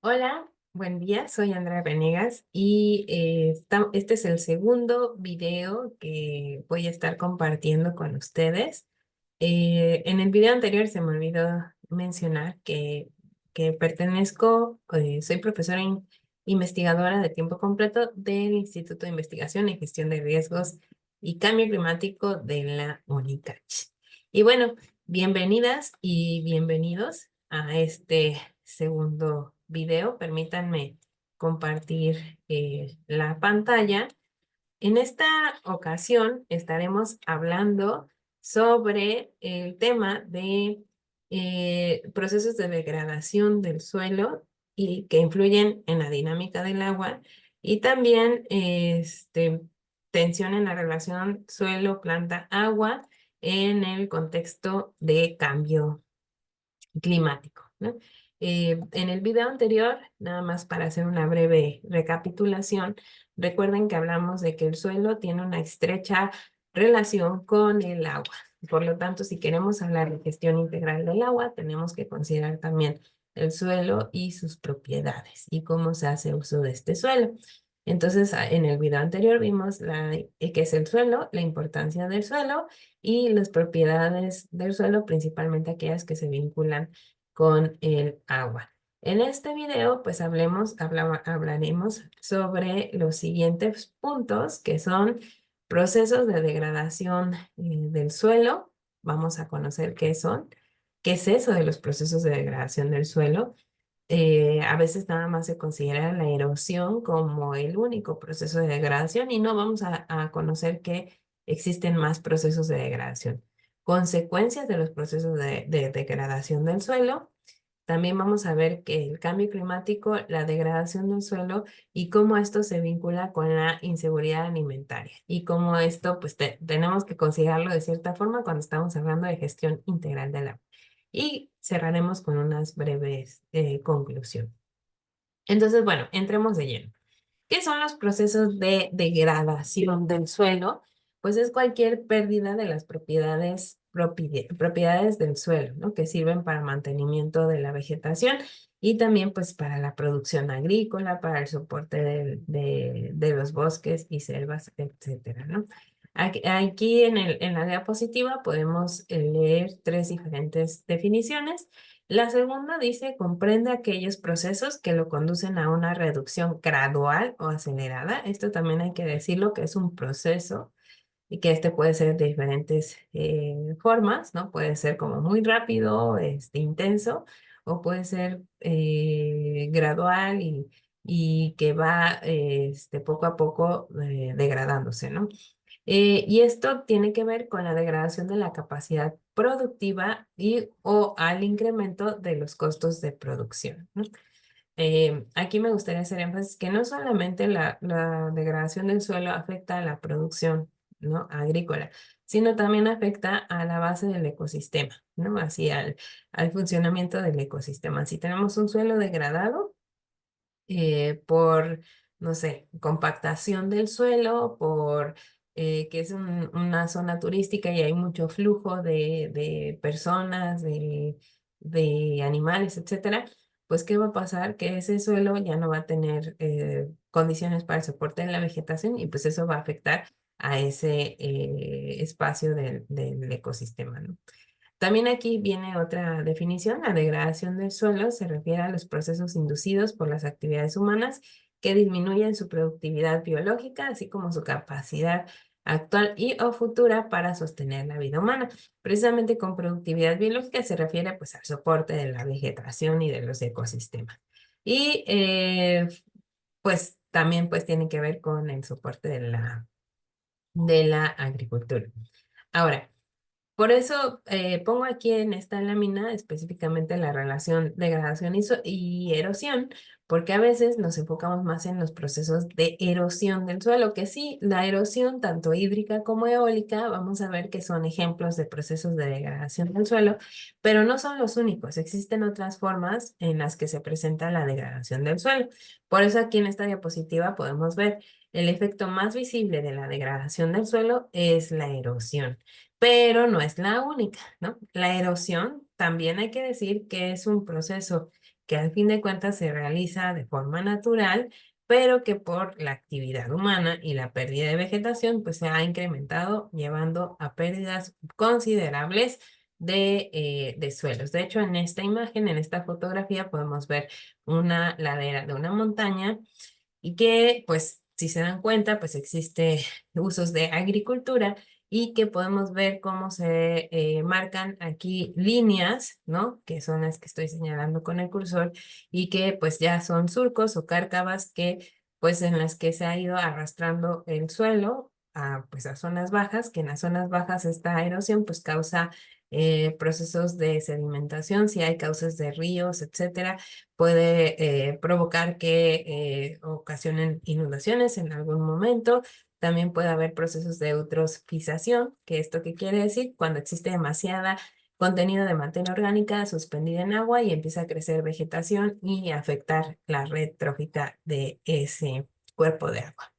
Hola, buen día, soy Andrea Venegas y este es el segundo video que voy a estar compartiendo con ustedes. En el video anterior se me olvidó mencionar que soy profesora investigadora de tiempo completo del Instituto de Investigación en Gestión de Riesgos y Cambio Climático de la UNICACH. Y bueno, bienvenidas y bienvenidos a este segundo video. Permítanme compartir la pantalla. En esta ocasión estaremos hablando sobre el tema de procesos de degradación del suelo y que influyen en la dinámica del agua y también tensión en la relación suelo-planta-agua en el contexto de cambio climático, ¿no? En el video anterior, nada más para hacer una breve recapitulación, recuerden que hablamos de que el suelo tiene una estrecha relación con el agua. Por lo tanto, si queremos hablar de gestión integral del agua, tenemos que considerar también el suelo y sus propiedades y cómo se hace uso de este suelo. Entonces, en el video anterior vimos qué es el suelo, la importancia del suelo y las propiedades del suelo, principalmente aquellas que se vinculan con el agua. En este video, pues hablaremos sobre los siguientes puntos, que son procesos de degradación del suelo. Vamos a conocer qué son, qué es eso de los procesos de degradación del suelo. A veces nada más se considera la erosión como el único proceso de degradación y no vamos a conocer que existen más procesos de degradación. Consecuencias de los procesos de degradación del suelo. También vamos a ver que el cambio climático, la degradación del suelo y cómo esto se vincula con la inseguridad alimentaria y cómo esto pues tenemos que considerarlo de cierta forma cuando estamos hablando de gestión integral del agua. Y cerraremos con unas breves conclusiones. Entonces, bueno, entremos de lleno. ¿Qué son los procesos de degradación del suelo? Pues es cualquier pérdida de las propiedades del suelo, ¿no? Que sirven para mantenimiento de la vegetación y también pues para la producción agrícola, para el soporte de los bosques y selvas, etcétera, ¿no? Aquí en la diapositiva podemos leer tres diferentes definiciones. La segunda dice, comprende aquellos procesos que lo conducen a una reducción gradual o acelerada. Esto también hay que decirlo que es un proceso y que este puede ser de diferentes formas, ¿no? Puede ser como muy rápido, intenso, o puede ser gradual y que va poco a poco degradándose, ¿no? Y esto tiene que ver con la degradación de la capacidad productiva y o al incremento de los costos de producción, ¿no? Aquí me gustaría hacer énfasis que no solamente la degradación del suelo afecta a la producción, ¿no? Agrícola, sino también afecta a la base del ecosistema, ¿no? Así al funcionamiento del ecosistema. Si tenemos un suelo degradado, por, no sé, compactación del suelo, por que es una zona turística y hay mucho flujo de personas, de animales, etcétera, pues ¿qué va a pasar? Que ese suelo ya no va a tener condiciones para el soporte de la vegetación y pues eso va a afectar a ese espacio del ecosistema, ¿no? También aquí viene otra definición. La degradación del suelo se refiere a los procesos inducidos por las actividades humanas que disminuyen su productividad biológica, así como su capacidad actual y o futura para sostener la vida humana. Precisamente con productividad biológica se refiere pues al soporte de la vegetación y de los ecosistemas. Y pues también pues tiene que ver con el soporte de la agricultura. Ahora, por eso pongo aquí en esta lámina específicamente la relación degradación y erosión, porque a veces nos enfocamos más en los procesos de erosión del suelo, que sí, la erosión tanto hídrica como eólica, vamos a ver que son ejemplos de procesos de degradación del suelo, pero no son los únicos, existen otras formas en las que se presenta la degradación del suelo. Por eso aquí en esta diapositiva podemos ver el efecto más visible de la degradación del suelo es la erosión, pero no es la única, ¿no? La erosión también hay que decir que es un proceso que al fin de cuentas se realiza de forma natural, pero que por la actividad humana y la pérdida de vegetación, pues se ha incrementado, llevando a pérdidas considerables de suelos. De hecho, en esta imagen, en esta fotografía, podemos ver una ladera de una montaña y que, pues, si se dan cuenta, pues existe usos de agricultura y que podemos ver cómo se marcan aquí líneas, ¿no? Que son las que estoy señalando con el cursor y que pues ya son surcos o cárcavas que pues en las que se ha ido arrastrando el suelo a pues a zonas bajas, que en las zonas bajas esta erosión pues causa procesos de sedimentación, si hay cauces de ríos, etcétera, puede provocar que ocasionen inundaciones en algún momento. También puede haber procesos de eutrofización, que esto qué quiere decir cuando existe demasiada contenido de materia orgánica suspendida en agua y empieza a crecer vegetación y afectar la red trófica de ese cuerpo de agua.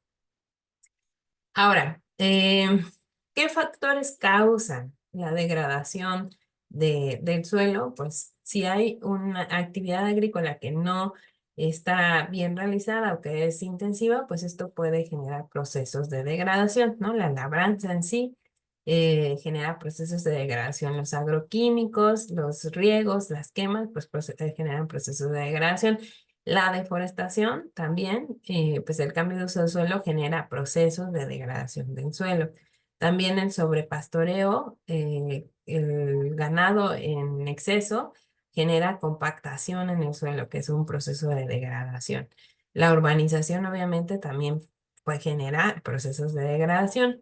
Ahora, ¿qué factores causan la degradación del suelo? Pues si hay una actividad agrícola que no está bien realizada o que es intensiva, pues esto puede generar procesos de degradación, ¿no? La labranza en sí genera procesos de degradación. Los agroquímicos, los riegos, las quemas, pues generan procesos de degradación. La deforestación también, pues el cambio de uso del suelo genera procesos de degradación del suelo. También el sobrepastoreo, el ganado en exceso genera compactación en el suelo, que es un proceso de degradación. La urbanización obviamente también puede generar procesos de degradación.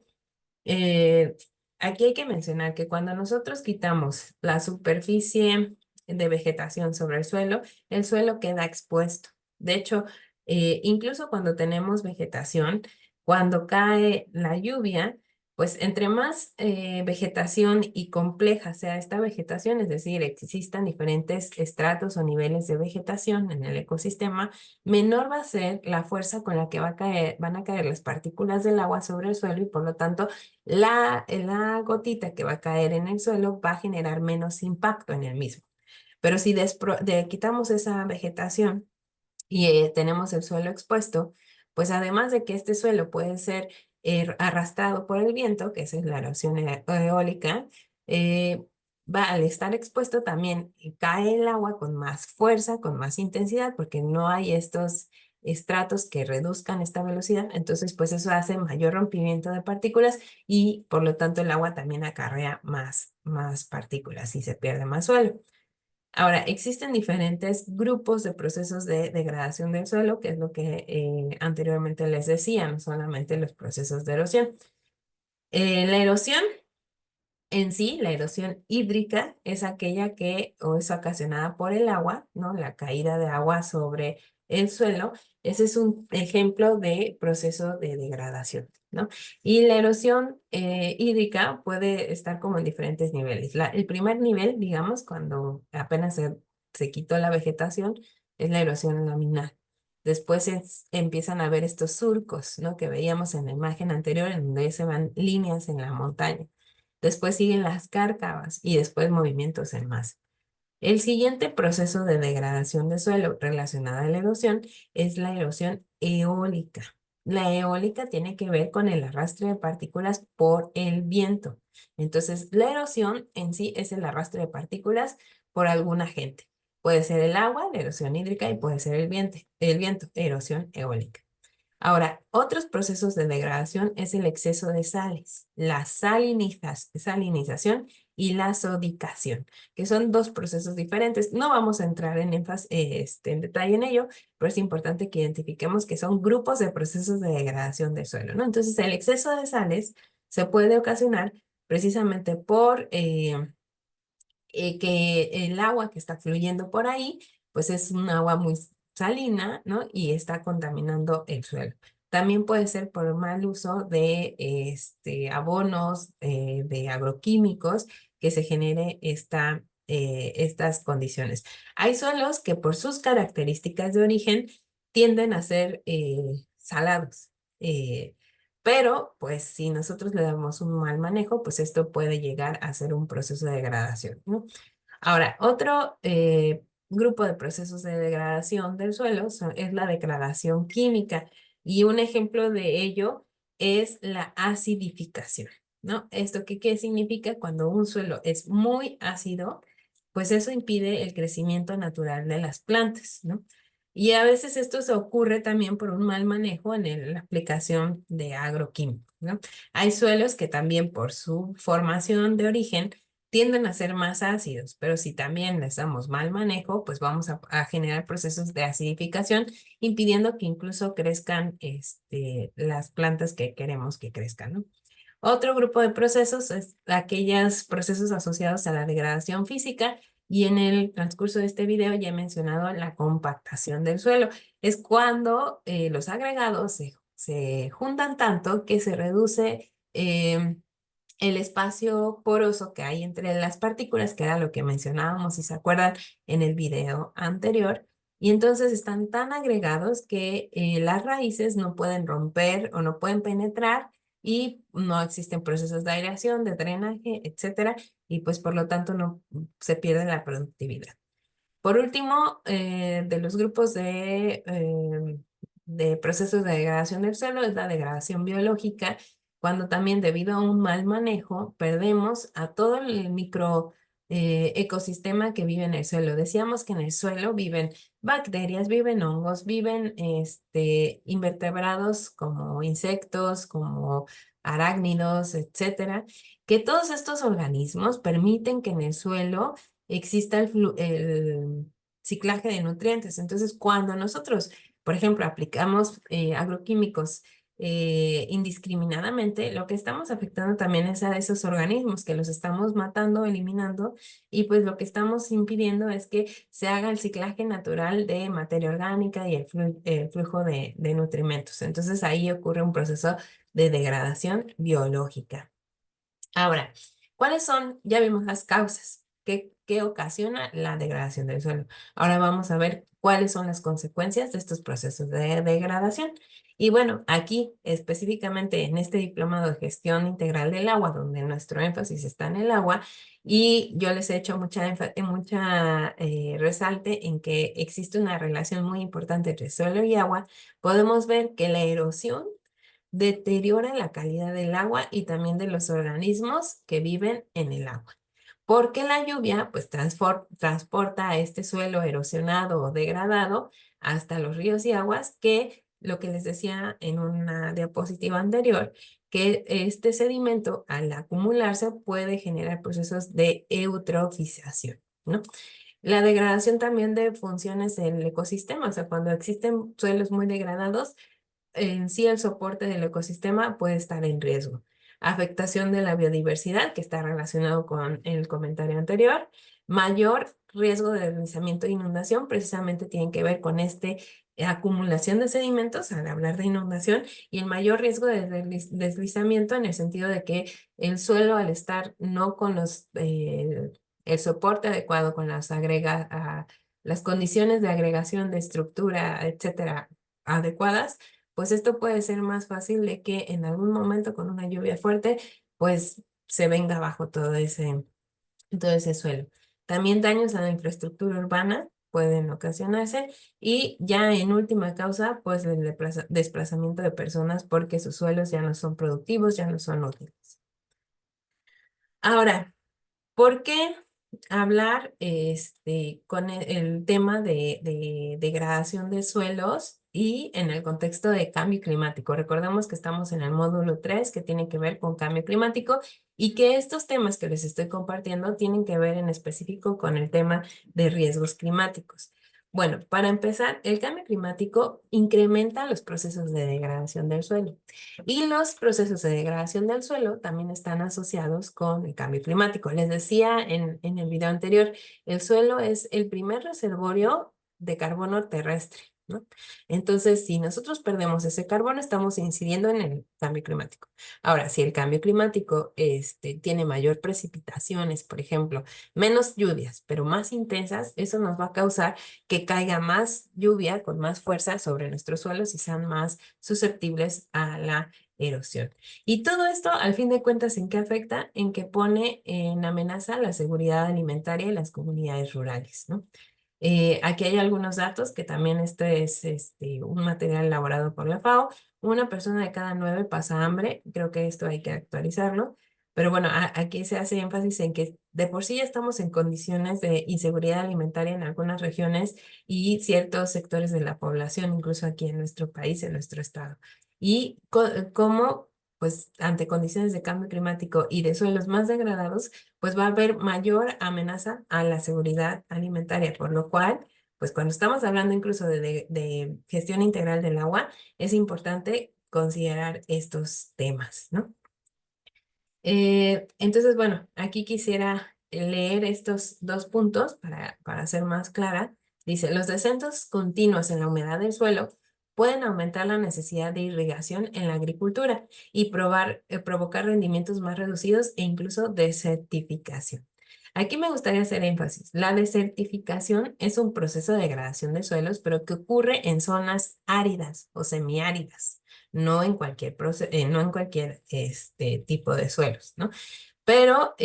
Eh, Aquí hay que mencionar que cuando nosotros quitamos la superficie de vegetación sobre el suelo queda expuesto. De hecho, incluso cuando tenemos vegetación, cuando cae la lluvia, pues entre más vegetación y compleja sea esta vegetación, es decir, existan diferentes estratos o niveles de vegetación en el ecosistema, menor va a ser la fuerza con la que van a caer las partículas del agua sobre el suelo y por lo tanto la gotita que va a caer en el suelo va a generar menos impacto en el mismo. Pero si quitamos esa vegetación y tenemos el suelo expuesto, pues además de que este suelo puede ser arrastrado por el viento, que esa es la erosión eólica, eh, va al estar expuesto también cae el agua con más fuerza, con más intensidad, porque no hay estos estratos que reduzcan esta velocidad, entonces pues eso hace mayor rompimiento de partículas y por lo tanto el agua también acarrea más partículas y se pierde más suelo. Ahora, existen diferentes grupos de procesos de degradación del suelo, que es lo que anteriormente les decía, no solamente los procesos de erosión. La erosión en sí, la erosión hídrica es aquella que o es ocasionada por el agua, ¿no? La caída de agua sobre el suelo. Ese es un ejemplo de proceso de degradación, ¿no? Y la erosión hídrica puede estar como en diferentes niveles. El primer nivel, digamos, cuando apenas se quitó la vegetación, es la erosión laminar. Después empiezan a ver estos surcos, ¿no? Que veíamos en la imagen anterior, en donde se van líneas en la montaña. Después siguen las cárcavas y después movimientos en masa. El siguiente proceso de degradación de suelo relacionada a la erosión es la erosión eólica. La eólica tiene que ver con el arrastre de partículas por el viento. Entonces, la erosión en sí es el arrastre de partículas por algún agente. Puede ser el agua, la erosión hídrica, y puede ser el viento, erosión eólica. Ahora, otros procesos de degradación es el exceso de sales, la salinización y la sodicación, que son dos procesos diferentes. No vamos a entrar en detalle en ello, pero es importante que identifiquemos que son grupos de procesos de degradación del suelo, ¿no? Entonces, el exceso de sales se puede ocasionar precisamente por que el agua que está fluyendo por ahí, pues es un agua muy salina, ¿no? Y está contaminando el suelo. También puede ser por mal uso de abonos, de agroquímicos, que se genere estas condiciones. Hay suelos que por sus características de origen tienden a ser salados. Pero, pues, si nosotros le damos un mal manejo, pues esto puede llegar a ser un proceso de degradación, ¿no? Ahora, otro grupo de procesos de degradación del suelo es la degradación química. Y un ejemplo de ello es la acidificación, ¿no? ¿Esto qué significa? Cuando un suelo es muy ácido, pues eso impide el crecimiento natural de las plantas, ¿no? Y a veces esto se ocurre también por un mal manejo en la aplicación de agroquímicos, ¿no? Hay suelos que también por su formación de origen tienden a ser más ácidos, pero si también les damos mal manejo, pues vamos a generar procesos de acidificación, impidiendo que incluso crezcan las plantas que queremos que crezcan, ¿no? Otro grupo de procesos es aquellos procesos asociados a la degradación física y en el transcurso de este video ya he mencionado la compactación del suelo. Es cuando los agregados se juntan tanto que se reduce el espacio poroso que hay entre las partículas, que era lo que mencionábamos, si se acuerdan, en el video anterior. Y entonces están tan agregados que las raíces no pueden romper o no pueden penetrar y no existen procesos de aireación, de drenaje, etcétera, y pues por lo tanto no se pierde la productividad. Por último, de los grupos de procesos de degradación del suelo es la degradación biológica, cuando también debido a un mal manejo perdemos a todo el micro ecosistema que vive en el suelo. Decíamos que en el suelo viven bacterias, viven hongos, viven invertebrados como insectos, como arácnidos, etcétera, que todos estos organismos permiten que en el suelo exista el ciclaje de nutrientes. Entonces, cuando nosotros, por ejemplo, aplicamos agroquímicos indiscriminadamente, lo que estamos afectando también es a esos organismos que los estamos matando, eliminando, y pues lo que estamos impidiendo es que se haga el ciclaje natural de materia orgánica y el flujo de nutrimentos. Entonces, ahí ocurre un proceso de degradación biológica. Ahora, ¿cuáles son? Ya vimos las causas que ocasiona la degradación del suelo. Ahora vamos a ver cuáles son las consecuencias de estos procesos de degradación. Y bueno, aquí específicamente en este diplomado de gestión integral del agua, donde nuestro énfasis está en el agua, y yo les he hecho mucha resalte en que existe una relación muy importante entre suelo y agua, podemos ver que la erosión deteriora la calidad del agua y también de los organismos que viven en el agua. Porque la lluvia pues transporta a este suelo erosionado o degradado hasta los ríos y aguas que, lo que les decía en una diapositiva anterior, que este sedimento al acumularse puede generar procesos de eutrofización, ¿no? La degradación también de funciones del ecosistema, o sea, cuando existen suelos muy degradados, en sí el soporte del ecosistema puede estar en riesgo. Afectación de la biodiversidad, que está relacionado con el comentario anterior. Mayor riesgo de deslizamiento e inundación, precisamente tiene que ver con acumulación de sedimentos al hablar de inundación y el mayor riesgo de deslizamiento en el sentido de que el suelo al estar no con el soporte adecuado, con las condiciones de agregación de estructura, etcétera, adecuadas, pues esto puede ser más fácil de que en algún momento con una lluvia fuerte, pues se venga abajo todo ese suelo. También daños a la infraestructura urbana pueden ocasionarse y ya en última causa, pues el desplazamiento de personas porque sus suelos ya no son productivos, ya no son útiles. Ahora, ¿por qué hablar con el tema de degradación de suelos y en el contexto de cambio climático? Recordemos que estamos en el módulo 3 que tiene que ver con cambio climático y que estos temas que les estoy compartiendo tienen que ver en específico con el tema de riesgos climáticos. Bueno, para empezar, el cambio climático incrementa los procesos de degradación del suelo. Y los procesos de degradación del suelo también están asociados con el cambio climático. Les decía en el video anterior, el suelo es el primer reservorio de carbono terrestre, ¿no? Entonces, si nosotros perdemos ese carbono, estamos incidiendo en el cambio climático. Ahora, si el cambio climático tiene mayor precipitaciones, por ejemplo, menos lluvias, pero más intensas, eso nos va a causar que caiga más lluvia con más fuerza sobre nuestros suelos y sean más susceptibles a la erosión. Y todo esto, al fin de cuentas, ¿en qué afecta? En que pone en amenaza la seguridad alimentaria y las comunidades rurales, ¿no? Aquí hay algunos datos que también este es un material elaborado por la FAO. Una persona de cada 9 pasa hambre. Creo que esto hay que actualizarlo. Pero bueno, aquí se hace énfasis en que de por sí ya estamos en condiciones de inseguridad alimentaria en algunas regiones y ciertos sectores de la población, incluso aquí en nuestro país, en nuestro estado. Y cómo, pues, ante condiciones de cambio climático y de suelos más degradados, pues va a haber mayor amenaza a la seguridad alimentaria, por lo cual, pues cuando estamos hablando incluso de gestión integral del agua, es importante considerar estos temas, ¿no? Entonces, bueno, aquí quisiera leer estos dos puntos para ser más clara. Dice, los descensos continuos en la humedad del suelo pueden aumentar la necesidad de irrigación en la agricultura y provocar rendimientos más reducidos e incluso desertificación. Aquí me gustaría hacer énfasis. La desertificación es un proceso de degradación de suelos, pero que ocurre en zonas áridas o semiáridas, no en cualquier no en cualquier tipo de suelos, ¿no? Pero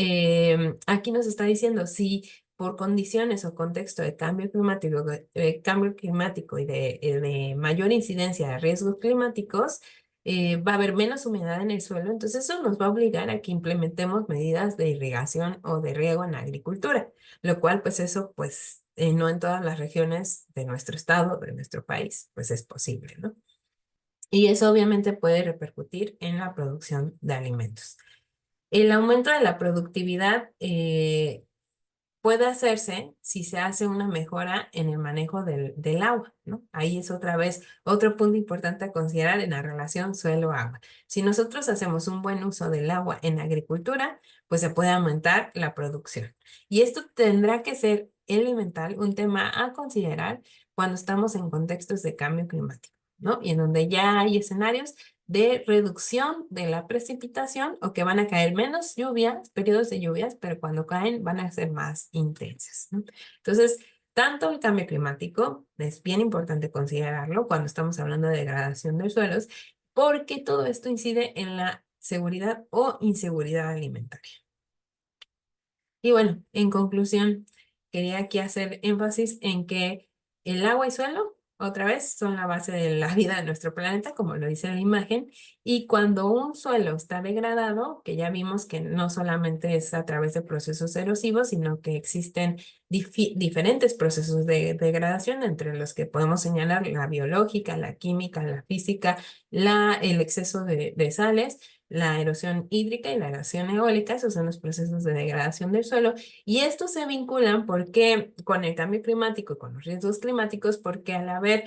aquí nos está diciendo si por condiciones o contexto de cambio climático y de mayor incidencia de riesgos climáticos, va a haber menos humedad en el suelo, entonces eso nos va a obligar a que implementemos medidas de irrigación o de riego en la agricultura, lo cual pues eso pues no en todas las regiones de nuestro estado, de nuestro país, pues es posible, ¿no? Y eso obviamente puede repercutir en la producción de alimentos. El aumento de la productividad puede hacerse si se hace una mejora en el manejo del agua, ¿no? Ahí es otra vez otro punto importante a considerar en la relación suelo-agua. Si nosotros hacemos un buen uso del agua en la agricultura, pues se puede aumentar la producción. Y esto tendrá que ser elemental, un tema a considerar cuando estamos en contextos de cambio climático, ¿no? Y en donde ya hay escenarios de reducción de la precipitación o que van a caer menos lluvias, periodos de lluvias, pero cuando caen van a ser más intensas, ¿no? Entonces, tanto el cambio climático es bien importante considerarlo cuando estamos hablando de degradación de suelos, porque todo esto incide en la seguridad o inseguridad alimentaria. Y bueno, en conclusión, quería aquí hacer énfasis en que el agua y suelo, otra vez, son la base de la vida de nuestro planeta, como lo dice la imagen, y cuando un suelo está degradado, que ya vimos que no solamente es a través de procesos erosivos, sino que existen diferentes procesos de degradación, entre los que podemos señalar la biológica, la química, la física, el exceso de sales, la erosión hídrica y la erosión eólica. Esos son los procesos de degradación del suelo, y estos se vinculan porque con el cambio climático y con los riesgos climáticos, porque al haber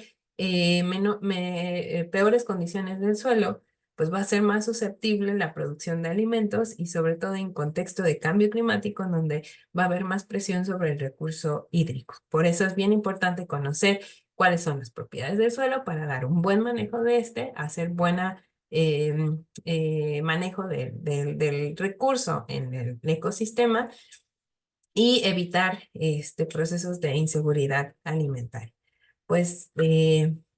peores condiciones del suelo, pues va a ser más susceptible la producción de alimentos, y sobre todo en contexto de cambio climático, en donde va a haber más presión sobre el recurso hídrico. Por eso es bien importante conocer cuáles son las propiedades del suelo para dar un buen manejo de hacer buena manejo del recurso en el ecosistema y evitar procesos de inseguridad alimentaria. Pues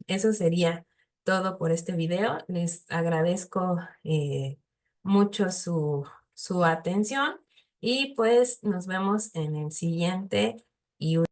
eso sería todo por este video. Les agradezco mucho su atención, y pues nos vemos en el siguiente y